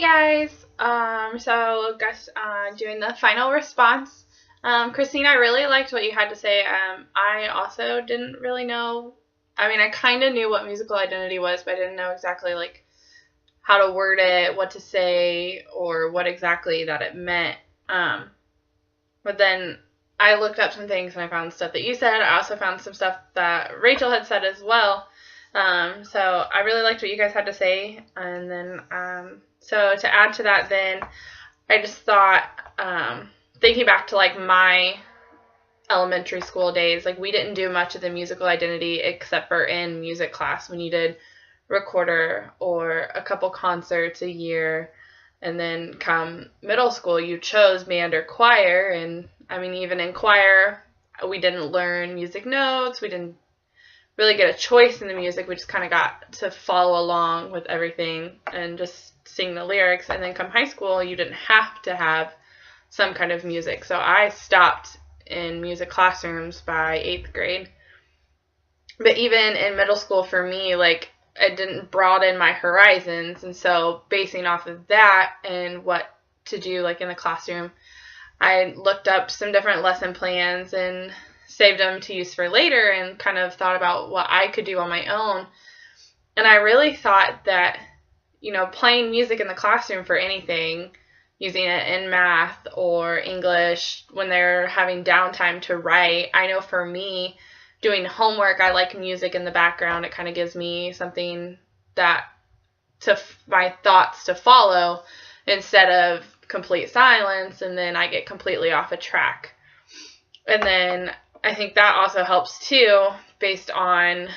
guys. Doing the final response. Christine, I really liked what you had to say. I also didn't really know. I mean, I kind of knew what musical identity was, but I didn't know exactly like how to word it, what to say, or what exactly that it meant. But then I looked up some things and I found stuff that you said. I also found some stuff that Rachel had said as well. So I really liked what you guys had to say. And then, so to add to that, then I just thought, thinking back to like my elementary school days, like we didn't do much of the musical identity except for in music class when you did recorder or a couple concerts a year. And then come middle school, you chose band or choir. And I mean, even in choir, we didn't learn music notes. We didn't really get a choice in the music. We just kind of got to follow along with everything and just sing the lyrics. And then come high school, you didn't have to have some kind of music. So I stopped in music classrooms by 8th grade. But even in middle school for me, like, I didn't broaden my horizons. And so basing off of that and what to do like in the classroom, I looked up some different lesson plans and saved them to use for later and kind of thought about what I could do on my own. And I really thought that, playing music in the classroom for anything, using it in math or English when they're having downtime to write. I know for me, doing homework, I like music in the background. It kind of gives me something my thoughts to follow instead of complete silence, and then I get completely off a track. And then I think that also helps too, based on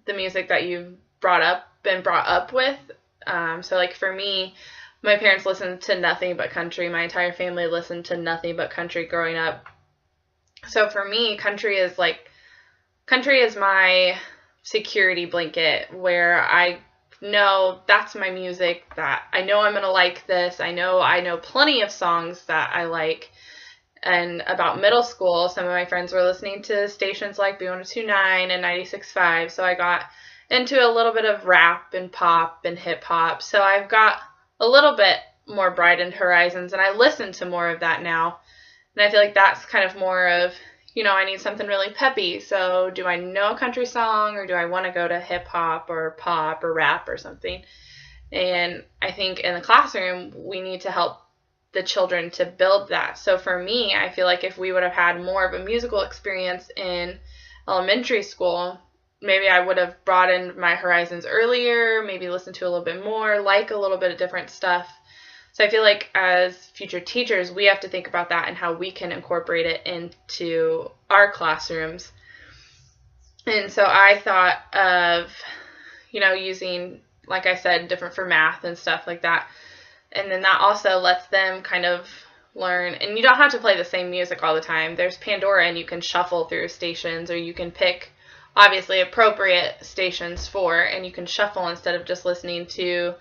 the music that you've been brought up with. So like for me, my parents listened to nothing but country. My entire family listened to nothing but country growing up. So for me, country is my security blanket, where I know that's my music, that I know I'm going to like this. I know plenty of songs that I like. And about middle school, some of my friends were listening to stations like B1029 and 96.5. So I got into a little bit of rap and pop and hip hop. So I've got a little bit more brightened horizons, and I listen to more of that now. And I feel like that's kind of more of, I need something really peppy. So do I know a country song, or do I want to go to hip hop or pop or rap or something? And I think in the classroom, we need to help the children to build that. So for me, I feel like if we would have had more of a musical experience in elementary school, maybe I would have broadened my horizons earlier, maybe listened to a little bit more, like a little bit of different stuff. So I feel like as future teachers, we have to think about that and how we can incorporate it into our classrooms. And so I thought of, using, like I said, different for math and stuff like that. And then that also lets them kind of learn. And you don't have to play the same music all the time. There's Pandora, and you can shuffle through stations, or you can pick obviously appropriate stations and you can shuffle instead of just listening to,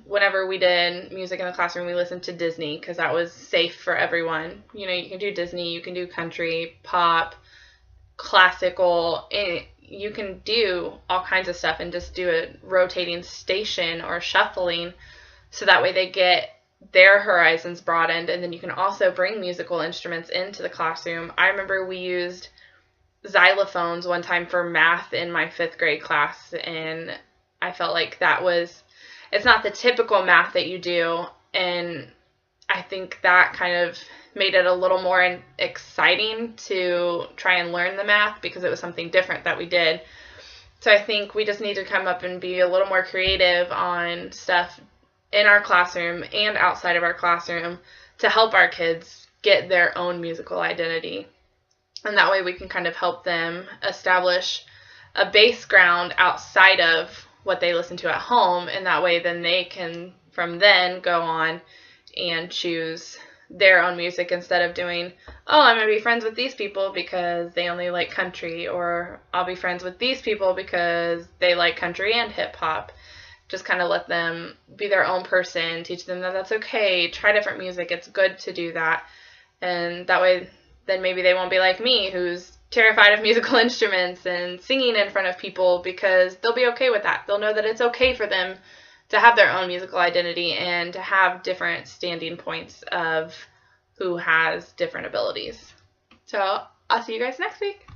whenever we did music in the classroom, we listened to Disney because that was safe for everyone. You can do Disney, you can do country, pop, classical, you can do all kinds of stuff and just do a rotating station or shuffling, so that way they get their horizons broadened. And then you can also bring musical instruments into the classroom. I remember we used xylophones one time for math in my 5th grade class, and I felt like it's not the typical math that you do, and I think that kind of made it a little more exciting to try and learn the math because it was something different that we did. So I think we just need to come up and be a little more creative on stuff in our classroom and outside of our classroom to help our kids get their own musical identity. And that way we can kind of help them establish a base ground outside of what they listen to at home. And that way then they can from then go on and choose their own music instead of doing, I'm going to be friends with these people because they only like country, or I'll be friends with these people because they like country and hip hop. Just kind of let them be their own person, teach them that that's okay, try different music, it's good to do that. And that way then maybe they won't be like me, who's terrified of musical instruments and singing in front of people, because they'll be okay with that. They'll know that it's okay for them to have their own musical identity and to have different standing points of who has different abilities. So I'll see you guys next week.